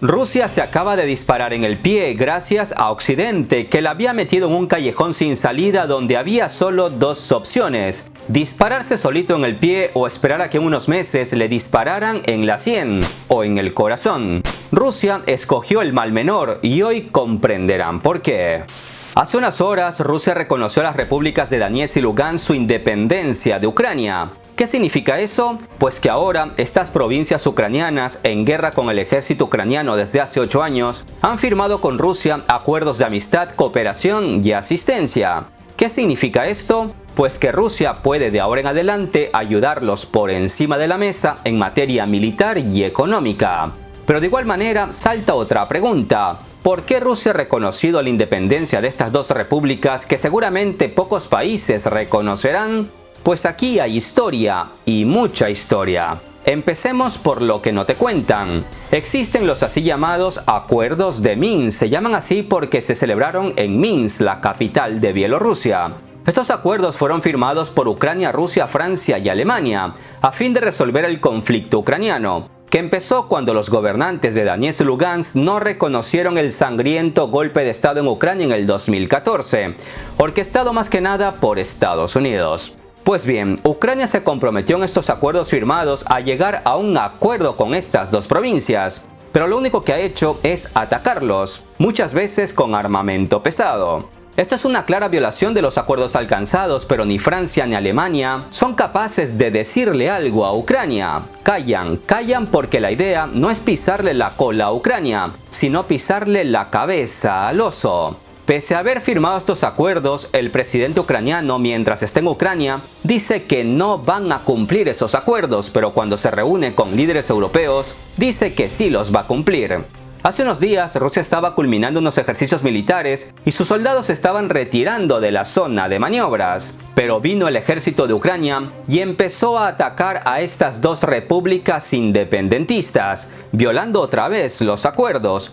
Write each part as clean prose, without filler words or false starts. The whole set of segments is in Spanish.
Rusia se acaba de disparar en el pie gracias a Occidente, que la había metido en un callejón sin salida donde había solo dos opciones: dispararse solito en el pie o esperar a que en unos meses le dispararan en la sien o en el corazón. Rusia escogió el mal menor y hoy comprenderán por qué. Hace unas horas, Rusia reconoció a las repúblicas de Donetsk y Lugansk su independencia de Ucrania. ¿Qué significa eso? Pues que ahora estas provincias ucranianas, en guerra con el ejército ucraniano desde hace 8 años, han firmado con Rusia acuerdos de amistad, cooperación y asistencia. ¿Qué significa esto? Pues que Rusia puede de ahora en adelante ayudarlos por encima de la mesa en materia militar y económica. Pero de igual manera salta otra pregunta. ¿Por qué Rusia ha reconocido la independencia de estas dos repúblicas que seguramente pocos países reconocerán? Pues aquí hay historia, y mucha historia. Empecemos por lo que no te cuentan. Existen los así llamados Acuerdos de Minsk. Se llaman así porque se celebraron en Minsk, la capital de Bielorrusia. Estos acuerdos fueron firmados por Ucrania, Rusia, Francia y Alemania, a fin de resolver el conflicto ucraniano, que empezó cuando los gobernantes de Donetsk y Lugansk no reconocieron el sangriento golpe de estado en Ucrania en el 2014, orquestado más que nada por Estados Unidos. Pues bien, Ucrania se comprometió en estos acuerdos firmados a llegar a un acuerdo con estas dos provincias, pero lo único que ha hecho es atacarlos, muchas veces con armamento pesado. Esto es una clara violación de los acuerdos alcanzados, pero ni Francia ni Alemania son capaces de decirle algo a Ucrania. Callan porque la idea no es pisarle la cola a Ucrania, sino pisarle la cabeza al oso. Pese a haber firmado estos acuerdos, el presidente ucraniano, mientras está en Ucrania, dice que no van a cumplir esos acuerdos, pero cuando se reúne con líderes europeos, dice que sí los va a cumplir. Hace unos días, Rusia estaba culminando unos ejercicios militares y sus soldados se estaban retirando de la zona de maniobras. Pero vino el ejército de Ucrania y empezó a atacar a estas dos repúblicas independentistas, violando otra vez los acuerdos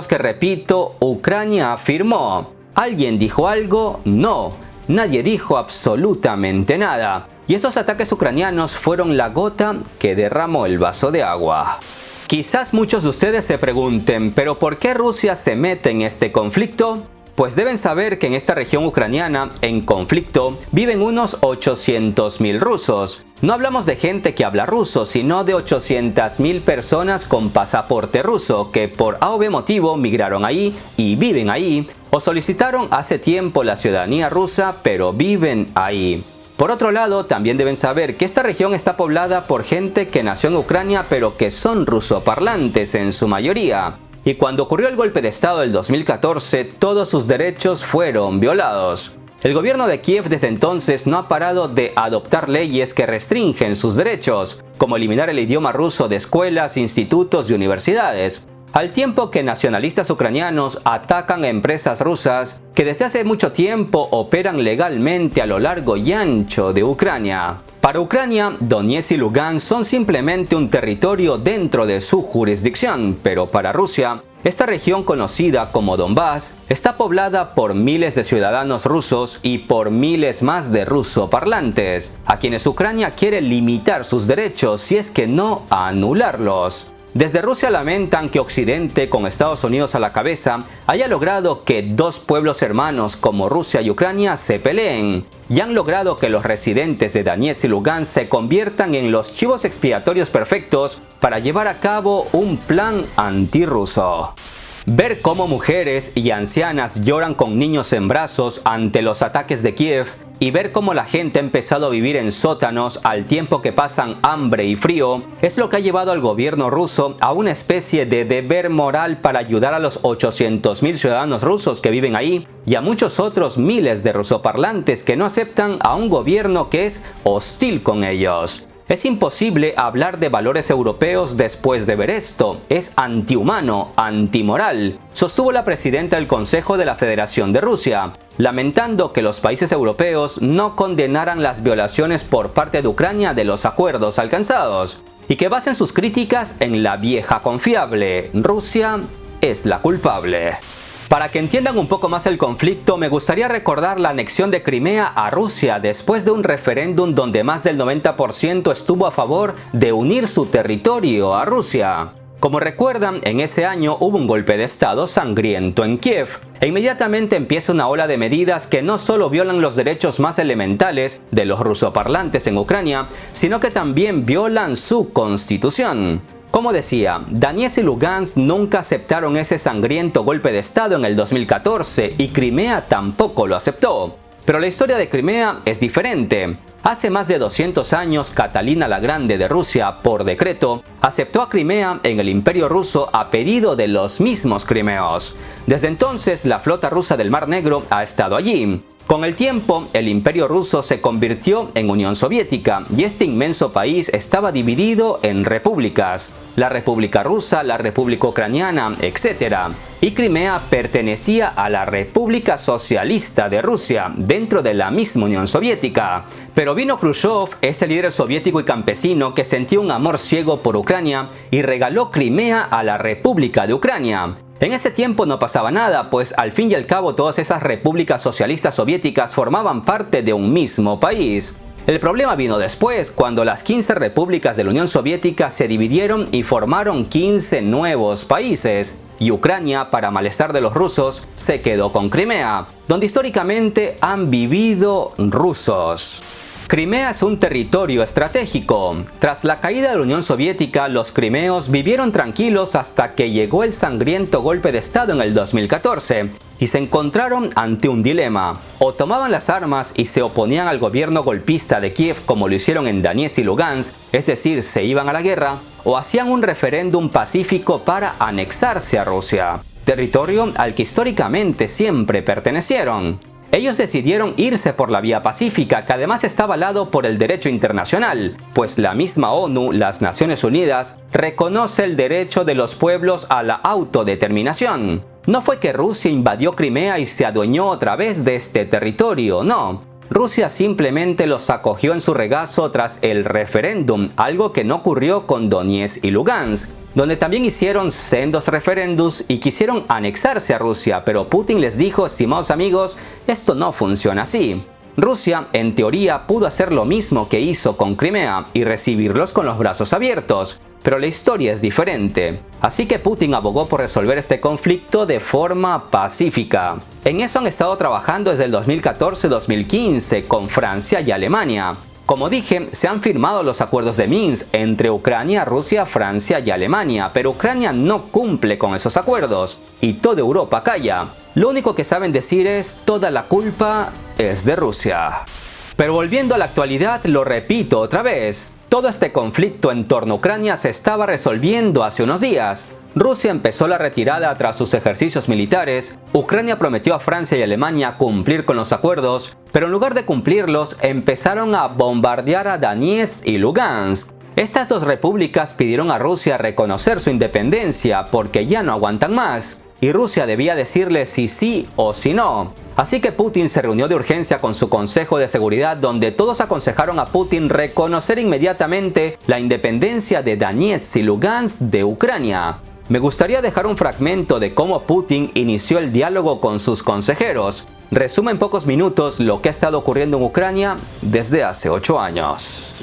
que, repito, Ucrania firmó. ¿Alguien dijo algo? No, nadie dijo absolutamente nada. Y estos ataques ucranianos fueron la gota que derramó el vaso de agua. Quizás muchos de ustedes se pregunten, ¿pero por qué Rusia se mete en este conflicto? Pues deben saber que en esta región ucraniana, en conflicto, viven unos 800.000 rusos. No hablamos de gente que habla ruso, sino de 800.000 personas con pasaporte ruso que por A o B motivo migraron ahí y viven ahí, o solicitaron hace tiempo la ciudadanía rusa, pero viven ahí. Por otro lado, también deben saber que esta región está poblada por gente que nació en Ucrania pero que son rusoparlantes en su mayoría. Y cuando ocurrió el golpe de estado del 2014, todos sus derechos fueron violados. El gobierno de Kiev desde entonces no ha parado de adoptar leyes que restringen sus derechos, como eliminar el idioma ruso de escuelas, institutos y universidades. Al tiempo que nacionalistas ucranianos atacan a empresas rusas que desde hace mucho tiempo operan legalmente a lo largo y ancho de Ucrania. Para Ucrania, Donetsk y Lugansk son simplemente un territorio dentro de su jurisdicción, pero para Rusia, esta región conocida como Donbass está poblada por miles de ciudadanos rusos y por miles más de rusoparlantes, a quienes Ucrania quiere limitar sus derechos si es que no anularlos. Desde Rusia lamentan que Occidente, con Estados Unidos a la cabeza, haya logrado que dos pueblos hermanos como Rusia y Ucrania se peleen, y han logrado que los residentes de Donetsk y Lugansk se conviertan en los chivos expiatorios perfectos para llevar a cabo un plan antirruso. Ver cómo mujeres y ancianas lloran con niños en brazos ante los ataques de Kiev y ver cómo la gente ha empezado a vivir en sótanos al tiempo que pasan hambre y frío es lo que ha llevado al gobierno ruso a una especie de deber moral para ayudar a los 800.000 ciudadanos rusos que viven ahí y a muchos otros miles de rusoparlantes que no aceptan a un gobierno que es hostil con ellos. Es imposible hablar de valores europeos después de ver esto. Es antihumano, antimoral, sostuvo la presidenta del Consejo de la Federación de Rusia, lamentando que los países europeos no condenaran las violaciones por parte de Ucrania de los acuerdos alcanzados y que basen sus críticas en la vieja confiable: Rusia es la culpable. Para que entiendan un poco más el conflicto, me gustaría recordar la anexión de Crimea a Rusia después de un referéndum donde más del 90% estuvo a favor de unir su territorio a Rusia. Como recuerdan, en ese año hubo un golpe de estado sangriento en Kiev, e inmediatamente empieza una ola de medidas que no solo violan los derechos más elementales de los rusoparlantes en Ucrania, sino que también violan su constitución. Como decía, Donetsk y Lugansk nunca aceptaron ese sangriento golpe de estado en el 2014 y Crimea tampoco lo aceptó. Pero la historia de Crimea es diferente. Hace más de 200 años, Catalina la Grande de Rusia, por decreto, aceptó a Crimea en el Imperio Ruso a pedido de los mismos crimeos. Desde entonces, la flota rusa del Mar Negro ha estado allí. Con el tiempo, el Imperio Ruso se convirtió en Unión Soviética y este inmenso país estaba dividido en repúblicas. La República Rusa, la República Ucraniana, etc. Y Crimea pertenecía a la República Socialista de Rusia, dentro de la misma Unión Soviética. Pero vino Khrushchev, ese líder soviético y campesino que sentía un amor ciego por Ucrania y regaló Crimea a la República de Ucrania. En ese tiempo no pasaba nada, pues al fin y al cabo todas esas repúblicas socialistas soviéticas formaban parte de un mismo país. El problema vino después, cuando las 15 repúblicas de la Unión Soviética se dividieron y formaron 15 nuevos países. Y Ucrania, para malestar de los rusos, se quedó con Crimea, donde históricamente han vivido rusos. Crimea es un territorio estratégico. Tras la caída de la Unión Soviética, los crimeos vivieron tranquilos hasta que llegó el sangriento golpe de estado en el 2014 y se encontraron ante un dilema. O tomaban las armas y se oponían al gobierno golpista de Kiev como lo hicieron en Donetsk y Lugansk, es decir, se iban a la guerra, o hacían un referéndum pacífico para anexarse a Rusia, territorio al que históricamente siempre pertenecieron. Ellos decidieron irse por la vía pacífica, que además está avalado por el derecho internacional, pues la misma ONU, las Naciones Unidas, reconoce el derecho de los pueblos a la autodeterminación. No fue que Rusia invadió Crimea y se adueñó otra vez de este territorio, no. Rusia simplemente los acogió en su regazo tras el referéndum, algo que no ocurrió con Donetsk y Lugansk, donde también hicieron sendos referéndums y quisieron anexarse a Rusia, pero Putin les dijo: estimados amigos, esto no funciona así. Rusia, en teoría, pudo hacer lo mismo que hizo con Crimea y recibirlos con los brazos abiertos, pero la historia es diferente. Así que Putin abogó por resolver este conflicto de forma pacífica. En eso han estado trabajando desde el 2014-2015 con Francia y Alemania. Como dije, se han firmado los acuerdos de Minsk entre Ucrania, Rusia, Francia y Alemania, pero Ucrania no cumple con esos acuerdos y toda Europa calla. Lo único que saben decir es: toda la culpa es de Rusia. Pero volviendo a la actualidad, lo repito otra vez, todo este conflicto en torno a Ucrania se estaba resolviendo hace unos días. Rusia empezó la retirada tras sus ejercicios militares, Ucrania prometió a Francia y Alemania cumplir con los acuerdos, pero en lugar de cumplirlos, empezaron a bombardear a Donetsk y Lugansk. Estas dos repúblicas pidieron a Rusia reconocer su independencia porque ya no aguantan más, y Rusia debía decirle si sí o si no. Así que Putin se reunió de urgencia con su Consejo de Seguridad, donde todos aconsejaron a Putin reconocer inmediatamente la independencia de Donetsk y Lugansk de Ucrania. Me gustaría dejar un fragmento de cómo Putin inició el diálogo con sus consejeros. Resume en pocos minutos lo que ha estado ocurriendo en Ucrania desde hace 8 años.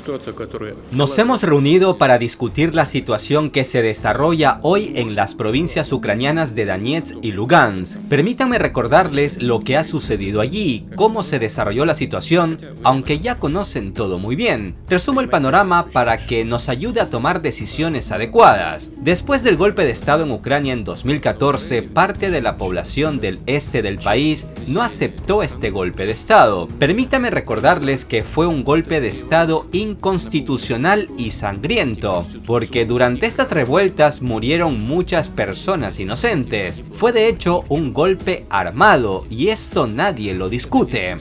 Nos hemos reunido para discutir la situación que se desarrolla hoy en las provincias ucranianas de Donetsk y Lugansk. Permítanme recordarles lo que ha sucedido allí, cómo se desarrolló la situación, aunque ya conocen todo muy bien. Resumo el panorama para que nos ayude a tomar decisiones adecuadas. Después del golpe de estado en Ucrania en 2014, parte de la población del este del país no aceptó este golpe de estado. Permítame recordarles que fue un golpe de estado inconstitucional y sangriento, porque durante estas revueltas murieron muchas personas inocentes. Fue de hecho un golpe armado y esto nadie lo discute.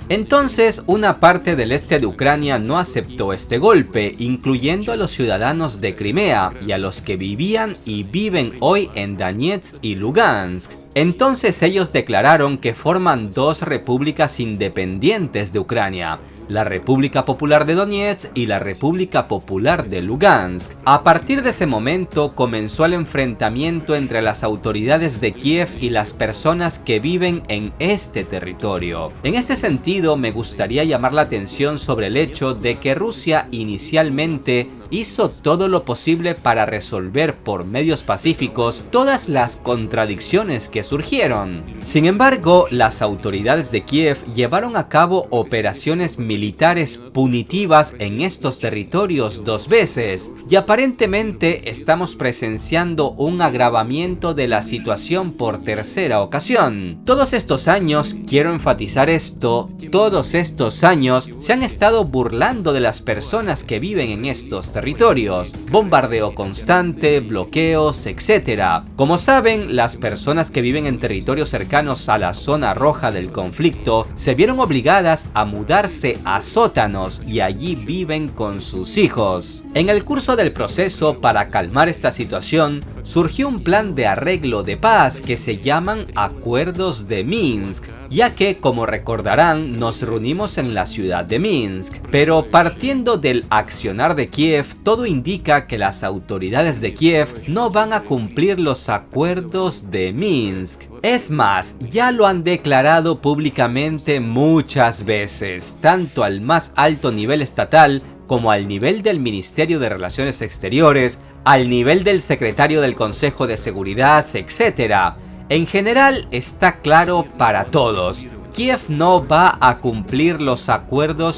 Entonces, una parte del este de Ucrania no aceptó este golpe, incluyendo a los ciudadanos de Crimea y a los que vivían y viven hoy en Donetsk y Lugansk. Entonces ellos declararon que forman dos repúblicas independientes de Ucrania, la República Popular de Donetsk y la República Popular de Lugansk. A partir de ese momento comenzó el enfrentamiento entre las autoridades de Kiev y las personas que viven en este territorio. En este sentido, me gustaría llamar la atención sobre el hecho de que Rusia inicialmente hizo todo lo posible para resolver por medios pacíficos todas las contradicciones que surgieron. Sin embargo, las autoridades de Kiev llevaron a cabo operaciones militares punitivas en estos territorios 2 veces, y aparentemente estamos presenciando un agravamiento de la situación por tercera ocasión. Todos estos años, quiero enfatizar esto, todos estos años se han estado burlando de las personas que viven en estos territorios, bombardeo constante, bloqueos, etc. Como saben, las personas que viven en territorios cercanos a la zona roja del conflicto se vieron obligadas a mudarse a sótanos y allí viven con sus hijos. En el curso del proceso para calmar esta situación, surgió un plan de arreglo de paz que se llaman Acuerdos de Minsk, ya que, como recordarán, nos reunimos en la ciudad de Minsk. Pero partiendo del accionar de Kiev, todo indica que las autoridades de Kiev no van a cumplir los acuerdos de Minsk. Es más, ya lo han declarado públicamente muchas veces, tanto al más alto nivel estatal como al nivel del Ministerio de Relaciones Exteriores, al nivel del secretario del Consejo de Seguridad, etc. En general está claro para todos, Kiev no va a cumplir los acuerdos